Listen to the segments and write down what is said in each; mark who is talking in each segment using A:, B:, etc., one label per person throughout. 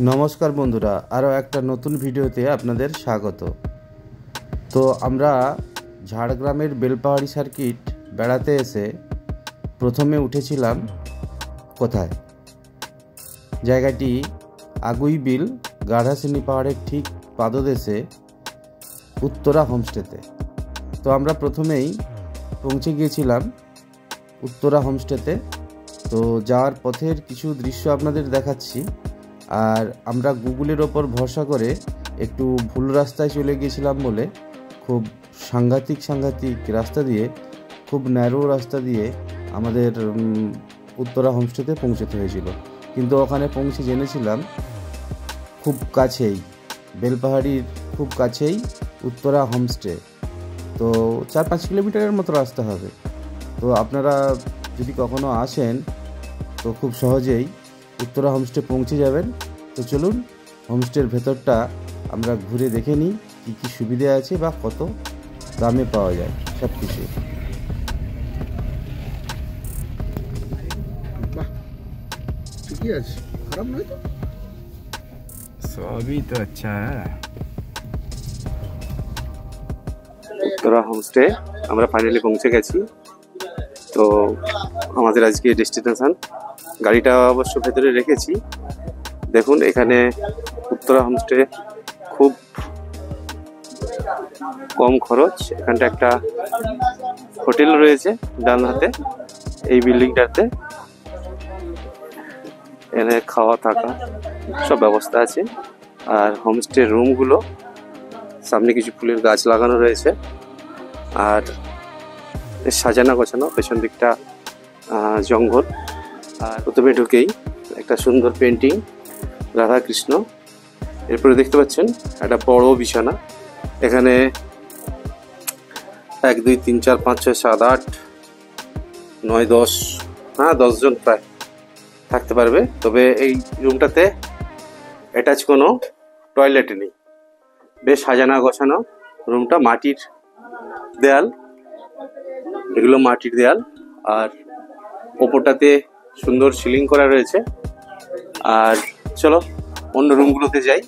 A: নমস্কার বন্ধুরা, আরও একটা নতুন ভিডিওতে আপনাদের স্বাগত। তো আমরা ঝাড়গ্রামের বেলপাহাড়ি সার্কিট বেড়াতে এসে প্রথমে উঠেছিলাম কোথায়? জায়গাটি আগুইবিল গাঢ়াসিনী পাহাড়ের ঠিক পাদদেশে উত্তরা হোমস্টেতে। তো আমরা প্রথমেই পৌঁছে গিয়েছিলাম উত্তরা হোমস্টেতে। তো যাওয়ার পথের কিছু দৃশ্য আপনাদের দেখাচ্ছি। আর আমরা গুগলের ওপর ভরসা করে একটু ভুল রাস্তায় চলে গিয়েছিলাম বলে খুব সাংঘাতিক রাস্তা দিয়ে, খুব ন্যারো রাস্তা দিয়ে আমাদের উত্তরা হোমস্টেতে পৌঁছতে হয়েছিল। কিন্তু ওখানে পৌঁছে জেনেছিলাম খুব কাছেই, বেলপাহাড়ির খুব কাছেই উত্তরা হোমস্টে। তো 4-5 কিলোমিটারের মতো রাস্তা হবে। তো আপনারা যদি কখনো আসেন তো খুব সহজেই উত্তরা হোমস্টে পৌঁছে যাবেন। তো চলুন হোমস্টের ভেতরটা আমরা ঘুরে দেখে নিই, কী কী সুবিধে আছে বা কত দামে পাওয়া যায় সব কিছু।
B: ঠিকই আছে, খারাপ নয় তো,
C: সবই তো আচ্ছা।
D: উত্তরা হোমস্টে আমরা ফাইনালি পৌঁছে গেছি। তো আমাদের আজকে ডেস্টিনেশন, গাড়িটা অবশ্য ভেতরে রেখেছি। দেখুন এখানে উত্তরা হোমস্টে খুব কম খরচ। এখানটা একটা হোটেল রয়েছে ডান হাতে এই বিল্ডিংটাতে। এখানে খাওয়া থাকা সব ব্যবস্থা আছে। আর হোমস্টে রুমগুলো সামনে কিছু ফুলের গাছ লাগানো রয়েছে। আর সাজানো গোছানো, পেছন দিকটা জঙ্গল। আর প্রথমে ঢুকেই একটা সুন্দর পেন্টিং রাধা কৃষ্ণ। এরপরে দেখতে পাচ্ছেন একটা বড় বিছানা। এখানে 1 2 3 4 5 6 7 8 9 10 10 জন প্রায় থাকতে পারবে। তবে এই রুমটাতে অ্যাটাচ কোনো টয়লেট নেই। বেশ সাজানো গোছানো রুমটা। মাটির দেয়াল, এগুলো মাটির দেয়াল। আর ওপরটাতে সুন্দর সিলিং করা রয়েছে। আর চলো অন্য রুমগুলোতে যাই।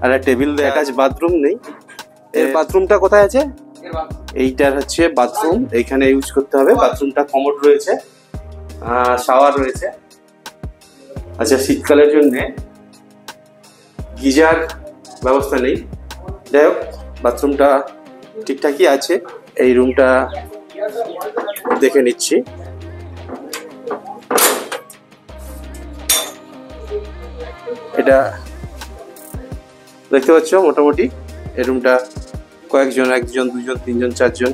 D: আর টেবিল, অ্যাটাচ বাথরুম নেই। এর বাথরুমটা কোথায় আছে? এইটার হচ্ছে বাথরুম, এইখানে ইউজ করতে হবে। বাথরুমটা কমোড রয়েছে, শাওয়ার রয়েছে। আচ্ছা, শীতকালের জন্য গিজার ব্যবস্থা নেই। যাই হোক, বাথরুমটা ঠিকঠাকই আছে। এই রুমটা দেখে নিচ্ছি। এটা দেখতে পাচ্ছ, মোটামুটি এই রুমটা কয়েকজন, 1 জন 2 জন 3 জন 4 জন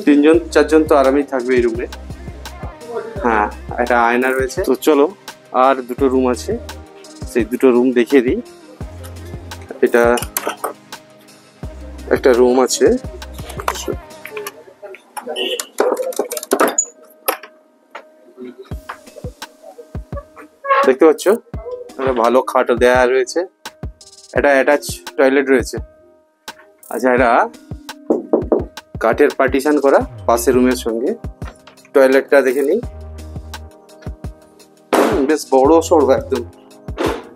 D: 3 জন 4 জন তো আরামেই থাকবে এই রুমে। হ্যাঁ, একটা আয়না রয়েছে। তো চলো আর দুটো রুম আছে, সেই দুটো রুম দেখিয়ে দিই। এটা একটা রুম আছে, দেখতে পাচ্ছ। একটা ভালো খাটও দেয়া রয়েছে। এটা অ্যাটাচ টয়লেট রয়েছে। আচ্ছা, এটা কাঠের পার্টিশন করা পাশের রুমের সঙ্গে। টয়লেটটা দেখে নিই, বেশ বড় সড়ো একদম।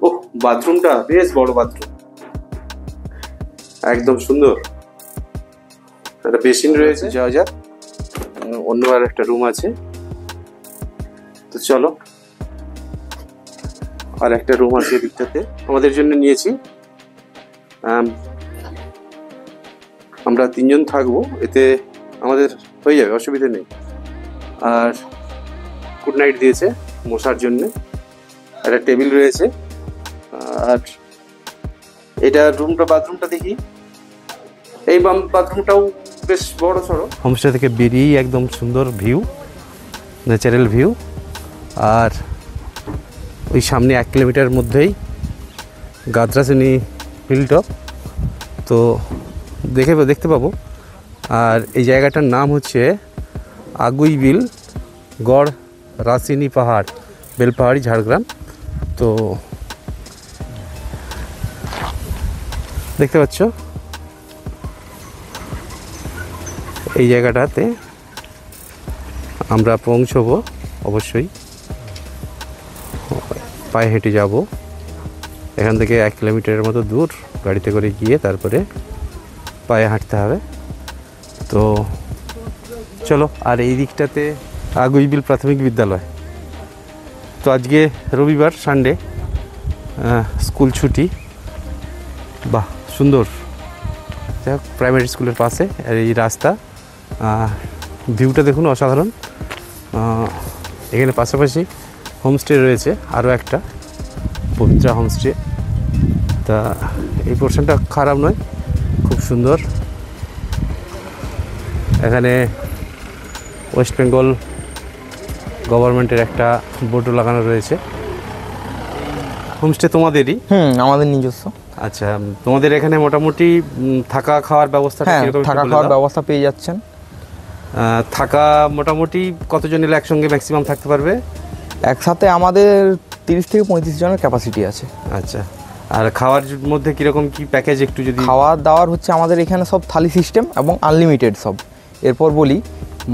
D: ওহ, বাথরুমটা বেশ বড় বাথরুম, একদম সুন্দর। একটা বেসিন রয়েছে। যাওয়া যাক, অন্য আর একটা রুম আছে। তো চলো, আর একটা রুম আছে দিকটাতে, আমাদের জন্য নিয়েছি। আমরা 3 জন থাকবো, এতে আমাদের হয়ে যাবে, অসুবিধা নেই। আর গুড নাইট দিয়েছে মশার জন্য। একটা টেবিল রয়েছে। আর এটা রুমটা, বাথরুমটা দেখি। এই বাথরুমটাও বেশ বড় সড়ো। হোমস্টে থেকে বেরিয়েই একদম সুন্দর ভিউ, ন্যাচারাল ভিউ। আর ওই সামনে 1 কিলোমিটার মধ্যেই গাঢ়াসিনী হিলটপ, তো দেখতে পাবো। আর এই জায়গাটার নাম হচ্ছে আগুইবিল গাঢ়াসিনী পাহাড়, বেলপাহাড়ি, ঝাড়গ্রাম। তো দেখতে পাচ্ছ এই জায়গাটাতে আমরা পৌঁছবো অবশ্যই। পায়ে হেঁটে যাব। এখান থেকে 1 কিলোমিটারের মতো দূর, গাড়িতে করে গিয়ে তারপরে পায়ে হাঁটতে হবে। তো চলো। আর এই দিকটাতে আগুইবিল প্রাথমিক বিদ্যালয়। তো আজকে রবিবার, সানডে, স্কুল ছুটি। বাহ, সুন্দর। যাই হোক, প্রাইমারি স্কুলের পাশে আর এই রাস্তা, ভিউটা দেখুন অসাধারণ। এখানে পাশাপাশি হোমস্টে রয়েছে, আরও একটা পবিত্রা হোমস্টে। তা এই পোর্শনটা খারাপ নয়, খুব সুন্দর। এখানে ওয়েস্ট বেঙ্গল গভর্নমেন্টের একটা বোর্ডও লাগানো রয়েছে। হোমস্টে তোমাদেরই?
C: আমাদের নিজস্ব।
D: আচ্ছা, তোমাদের এখানে মোটামুটি থাকা খাওয়ার ব্যবস্থা?
C: হ্যাঁ, থাকা খাওয়ার ব্যবস্থা পেয়ে যাচ্ছেন।
D: থাকা মোটামুটি কতজন এলে একসঙ্গে ম্যাক্সিমাম থাকতে পারবে?
C: একসাথে আমাদের 30 থেকে 35 জনের ক্যাপাসিটি আছে।
D: আচ্ছা, আর খাওয়ার মধ্যে কীরকম কি প্যাকেজ একটু যদি?
C: খাওয়া দাওয়ার হচ্ছে আমাদের এখানে সব থালি সিস্টেম এবং আনলিমিটেড সব। এরপর বলি,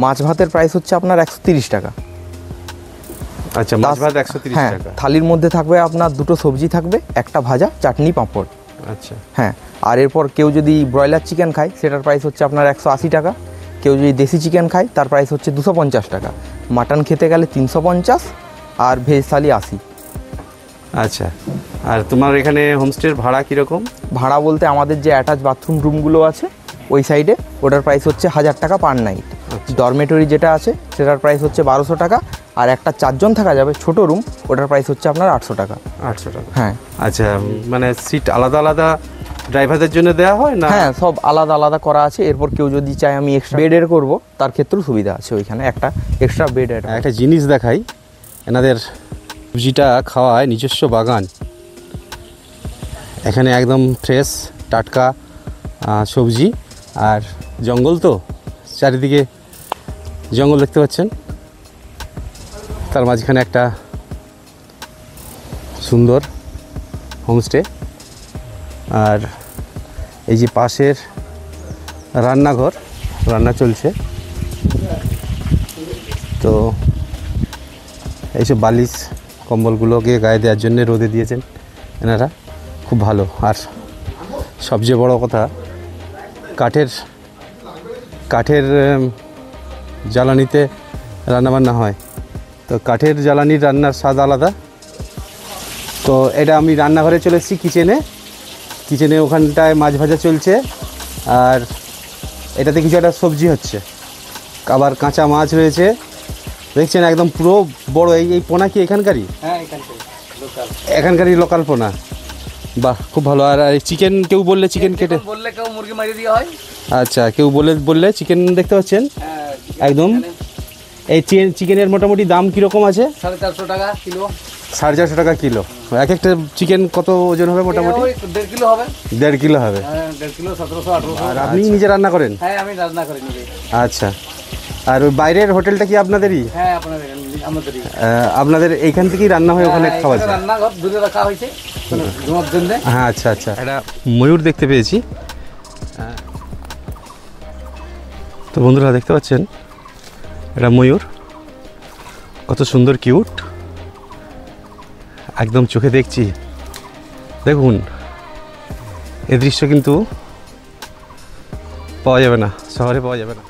C: মাছ ভাতের প্রাইস হচ্ছে আপনার 130 টাকা।
D: আচ্ছা, মাছ ভাত 130 টাকা।
C: থালির মধ্যে থাকবে আপনার 2টো সবজি থাকবে, একটা ভাজা, চাটনি, পাঁপড়।
D: আচ্ছা,
C: হ্যাঁ। আর এরপর কেউ যদি ব্রয়লার চিকেন খায় সেটার প্রাইস হচ্ছে আপনার 180 টাকা। কেউ যদি দেশি চিকেন খায় তার প্রাইস হচ্ছে 250 টাকা। মাটন খেতে গেলে 350, আর ভেজ থালি 80।
D: আচ্ছা, আর তোমার এখানে হোমস্টের ভাড়া কীরকম?
C: ভাড়া বলতে আমাদের যে অ্যাটাচ বাথরুম রুমগুলো আছে ওই সাইডে, ওটার প্রাইস হচ্ছে 1000 টাকা পার নাইট। ডরমেটরি যেটা আছে সেটার প্রাইস হচ্ছে 1200 টাকা। আর একটা 4 জন থাকা যাবে ছোট রুম, ওটার প্রাইস হচ্ছে আপনার 800 টাকা।
D: 800 টাকা?
C: হ্যাঁ।
D: আচ্ছা, মানে সিট আলাদা আলাদা ড্রাইভারদের জন্য দেওয়া হয় না?
C: হ্যাঁ, সব আলাদা আলাদা করা আছে। এরপর কেউ যদি চায় আমি এক্সট্রা বেডের করব, তার ক্ষেত্রেও সুবিধা আছে, ওইখানে একটা এক্সট্রা বেড।
D: একটা জিনিস দেখাই, এনাদের সবজিটা খাওয়ায় নিজস্ব বাগান। এখানে একদম ফ্রেশ টাটকা সবজি, আর জঙ্গল, তো চারিদিকে জঙ্গল দেখতে পাচ্ছেন, তার মাঝখানে একটা সুন্দর হোমস্টে। আর এই যে পাশের রান্নাঘর, রান্না চলছে। তো এইসব বালিশ কম্বলগুলোকে গায়ে দেওয়ার জন্য রোদে দিয়েছেন এনারা, খুব ভালো। আর সবচেয়ে বড় কথা, কাঠের জ্বালানিতে রান্নাবান্না হয়। তো কাঠের জ্বালানির রান্নার স্বাদ আলাদা। তো এটা আমি রান্নাঘরে চলে এসেছি, কিচেনে ওখানটায় মাছ ভাজা চলছে, আর এটাতে কিছু একটা সবজি হচ্ছে, আবার কাঁচা মাছ রয়েছে দেখছেন, একদম পুরো বড়। এই পোনা কি এখানকারই?
C: হ্যাঁ,
D: এখানকারই লোকাল পোনা। বাহ, খুব ভালো। আর চিকেন, কেউ বললে চিকেন কেটে
C: বললে কেউ মুরগি মারিয়ে দেওয়া হয়।
D: আচ্ছা, কেউ বললে চিকেন দেখতে পাচ্ছেন একদম। এই চিকেনের মোটামুটি দাম কীরকম আছে?
C: 450 টাকা কিলো।
D: 450 টাকা কিলো। এক একটা চিকেন কত ওজন হবে মোটামুটি?
C: 1.5 কিলো হবে।
D: 1.5 কিলো হবে।
C: 1.5 কিলো 1700 1800।
D: আর আপনি নিজে রান্না করেন?
C: হ্যাঁ, আমি রান্না করি নিজে।
D: আচ্ছা, আর ওই বাইরের হোটেলটা কি আপনাদেরই?
C: হ্যাঁ, আমাদেরই।
D: আপনাদের এইখান থেকেই রান্না হয়, ওখানে খাওয়া যায়?
C: রান্নাঘর দূরে রাখা হয়েছে ঘুমার জন্য।
D: হ্যাঁ, আচ্ছা আচ্ছা। একটা ময়ূর দেখতে পেয়েছি। তো বন্ধুরা দেখতে পাচ্ছেন, এটা ময়ূর, কত সুন্দর কিউট, একদম চোখে দেখছি। দেখুন, এ দৃশ্য কিন্তু পাওয়া যাবে না, শহরে পাওয়া যাবে না।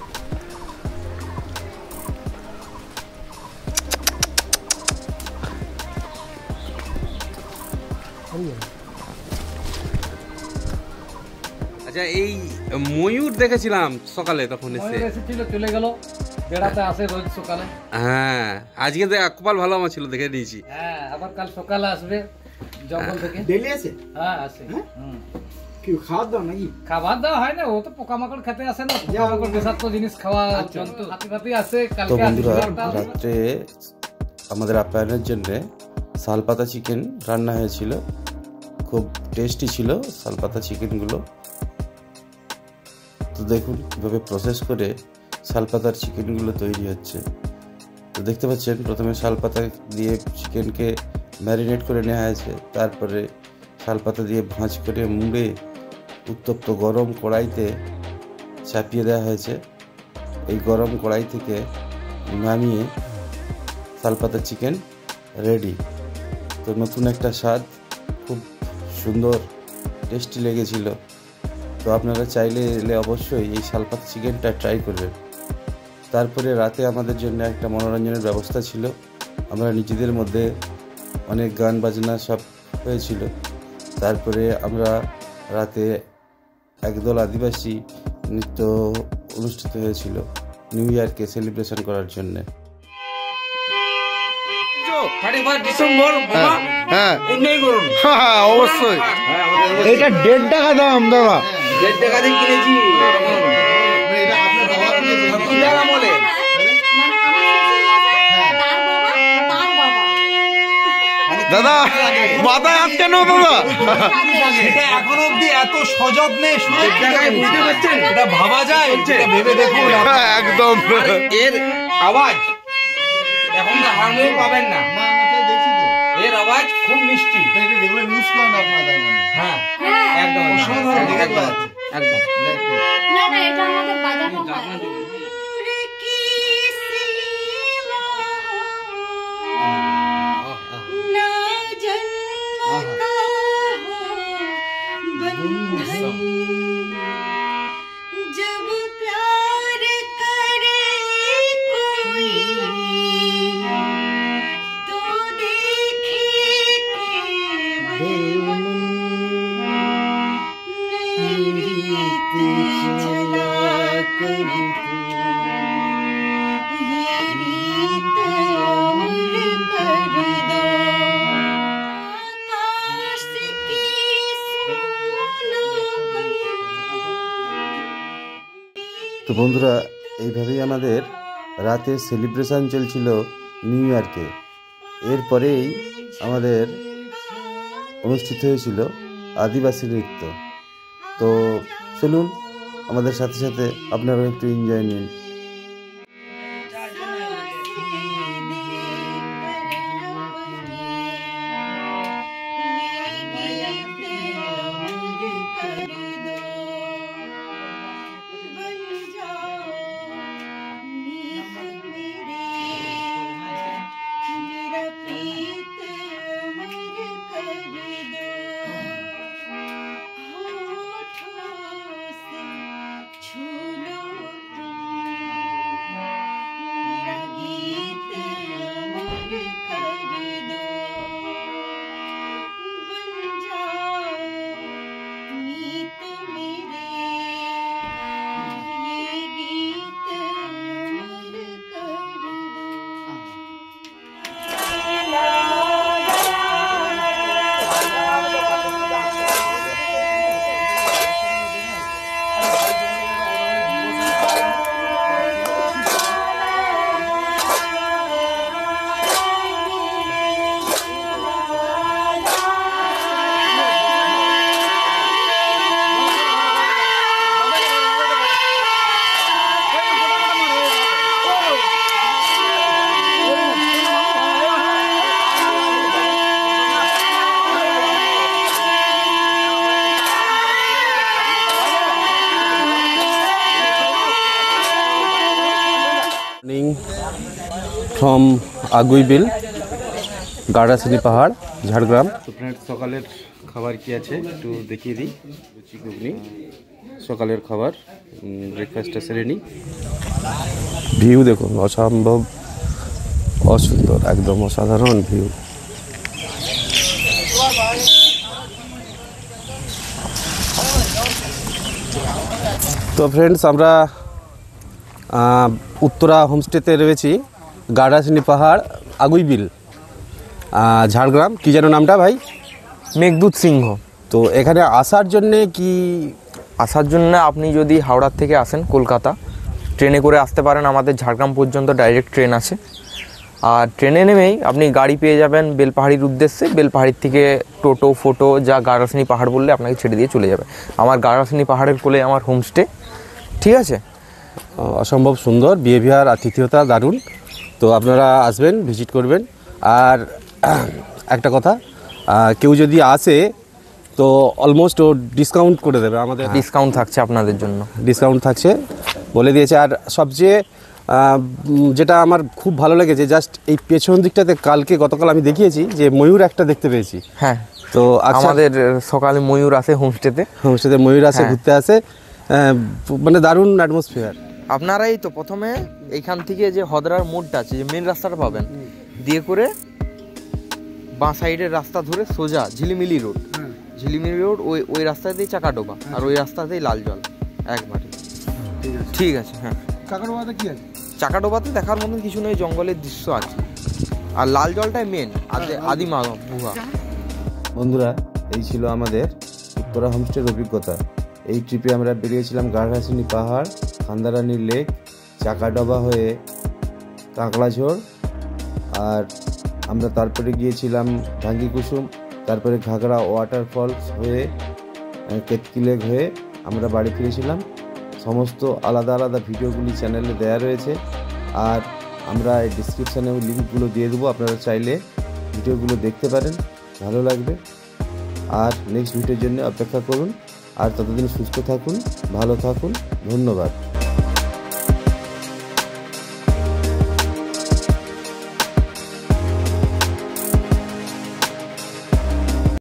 D: আচ্ছা, এই ময়ূর দেখেছিলাম সকালে, তখন
C: এসেছিল, চলে গেল। বেড়াতে আসে রোজ সকালে।
D: হ্যাঁ, আজকে কপাল ভালো আমার ছিল, দেখে নিয়েছি।
C: হ্যাঁ, আবার কাল সকালে আসবে জঙ্গল থেকে।
B: ডেলি আসে?
C: হ্যাঁ, আসে।
B: কি খাবার দাও নাকি?
C: খাবার দাওয়া হয় না, ও তো পোকামাকড় খেতে আসে না। পোকামাকড় বিষাক্ত জিনিস খাওয়া জন্তু হাতি আসে।
A: তো
C: কালকে
A: বন্ধুরা, রাত্রে আমাদের আপ্যায়নের জন্য শালপাতা চিকেন রান্না হয়েছিল, খুব টেস্টি ছিল শালপাতা চিকেনগুলো। তো দেখুন কীভাবে প্রসেস করে শালপাতার চিকেনগুলো তৈরি হচ্ছে। তো দেখতে পাচ্ছেন, প্রথমে শালপাতা দিয়ে চিকেনকে ম্যারিনেট করে নেওয়া হয়েছে, তারপরে শালপাতা দিয়ে ভাঁজ করে মুড়ে উত্তপ্ত গরম কড়াইতে চাপিয়ে দেওয়া হয়েছে। এই গরম কড়াই থেকে নামিয়ে শালপাতা চিকেন রেডি। তো নতুন একটা স্বাদ, খুব সুন্দর টেস্টি লেগেছিল। তো আপনারা চাইলে এলে অবশ্যই এই শালপাতা চিকেনটা ট্রাই করবেন। তারপরে রাতে আমাদের জন্য একটা মনোরঞ্জনের ব্যবস্থা ছিল। আমরা নিজেদের মধ্যে অনেক গান বাজনা সব হয়েছিল। তারপরে আমরা রাতে একদল আদিবাসী নৃত্য অনুষ্ঠিত হয়েছিল নিউ ইয়ারকে সেলিব্রেশন করার জন্যে।
B: হ্যাঁ অবশ্যই, এটা 1.5 টাকা দাম দাদা।
C: 1.5 টাকা দিয়ে কিনেছি।
B: দাদা মাথায় হাত কেন দাদা?
E: এটা এখন অব্দি এত সযত্নে বুঝতে পারছেন, এটা ভাবা যায়, এটা ভেবে দেখুন
B: একদম।
C: এর আওয়াজ এখন হারমোনিয়াম পাবেন না, এর আওয়াজ খুব মিষ্টি। হ্যাঁ একদম অসাধারণ, একদম একদম।
F: না না, এটা আমাদের বাজানো হয়। जब प्यार करे कोई तो देखे केवल नई रीत चला कर ये रीत अमर कर दो आकाश की
A: তো বন্ধুরা, এইভাবেই আমাদের রাতে সেলিব্রেশন চলছিল নিউ ইয়ারকে। এরপরেই আমাদের অনুষ্ঠিত হয়েছিল আদিবাসী নৃত্য। তো চলুন আমাদের সাথে সাথে আপনারাও একটু এনজয় নিন।
D: ফ্রম আগুইবিল, গাড়াছড়ি পাহাড়, ঝাড়গ্রাম।
A: তো ফ্রেন্ড, সকালের খাবার কি আছে একটু দেখিয়ে দিই। লুচি ঘুগনি সকালের খাবার, ব্রেকফাস্টটা সেরে নিই।
D: ভিউ দেখুন, অসম্ভব অসুন্দর, একদম অসাধারণ ভিউ। তো ফ্রেন্ডস, আমরা উত্তরা হোমস্টেতে রয়েছি, গাড়াছড়ি পাহাড়, আগুইবিল, ঝাড়গ্রাম। কি যেন নামটা ভাই?
C: মেঘদূত সিংহ।
D: তো এখানে আসার জন্যে কি?
C: আসার জন্য আপনি যদি হাওড়ার থেকে আসেন কলকাতা, ট্রেনে করে আসতে পারেন। আমাদের ঝাড়গ্রাম পর্যন্ত ডাইরেক্ট ট্রেন আছে। আর ট্রেনে নেমেই আপনি গাড়ি পেয়ে যাবেন বেলপাহাড়ির উদ্দেশ্যে। বেলপাহাড়ির থেকে টোটো ফোটো যা গাড়াছড়ি পাহাড় বললে আপনাকে ছেড়ে দিয়ে চলে যাবে। আমার গাড়াছড়ি পাহাড়ের কোলে আমার হোমস্টে, ঠিক আছে?
D: অসম্ভব সুন্দর, বিহেভিয়ার, আতিথেয়তা দারুণ। তো আপনারা আসবেন, ভিজিট করবেন। আর একটা কথা, কেউ যদি আসে তো অলমোস্ট ও ডিসকাউন্ট করে দেবে। আমাদের
C: ডিসকাউন্ট থাকছে আপনাদের জন্য,
D: ডিসকাউন্ট থাকছে বলে দিয়েছে। আর সবচেয়ে যেটা আমার খুব ভালো লেগেছে জাস্ট এই পেছন দিকটাতে গতকাল আমি দেখিয়েছি যে ময়ূর একটা দেখতে পেয়েছি।
C: হ্যাঁ,
D: তো
C: আমাদের সকালে ময়ূর আসে
D: হোমস্টেতে ময়ূর আসে, ঘুরতে আসে, মানে দারুণ অ্যাটমসফিয়ার।
C: আপনারাই তো প্রথমে এইখান থেকে যে হদরার মোড়টা আছে, যে মেন রাস্তাটা পাবেন, দিয়ে করে বাঁ সাইডের রাস্তা ধরে সোজা ঝিলিমিলি রোড, ঝিলিমিলি রোড ওই রাস্তাতেই চাকাডোবা, আর ওই রাস্তাতেই লাল জল একবারে। ঠিক আছে। হ্যাঁ,
B: চাকাডোবাতে কি আছে?
C: চাকাডোবাতে দেখার মতন কিছু নেই, জঙ্গলের দৃশ্য আছে, আর লাল জলটাই মেন আদিমা গুহা।
A: বন্ধুরা, এই ছিল আমাদের উত্তরা হোমস্টের অভিজ্ঞতা। এই ট্রিপে আমরা বেরিয়েছিলাম গাঢ়াসিনী পাহাড়, খান্দারানী লেক, চাকাডোবা হয়ে কাঁকড়াঝোড়, আর আমরা তারপরে গিয়েছিলাম ঢাঙ্গি কুসুম, তারপরে ঘাগড়া ওয়াটারফলস হয়ে কেতকি লেক হয়ে আমরা বাড়ি ফিরেছিলাম। সমস্ত আলাদা আলাদা ভিডিওগুলি চ্যানেলে দেওয়া রয়েছে, আর আমরা এই ডিসক্রিপশানে ওই লিঙ্কগুলো দিয়ে দেবো, আপনারা চাইলে ভিডিওগুলো দেখতে পারেন, ভালো লাগবে। আর নেক্সট ভিডিওর জন্য অপেক্ষা করুন, আর ততদিন সুস্থ থাকুন, ভালো থাকুন, ধন্যবাদ।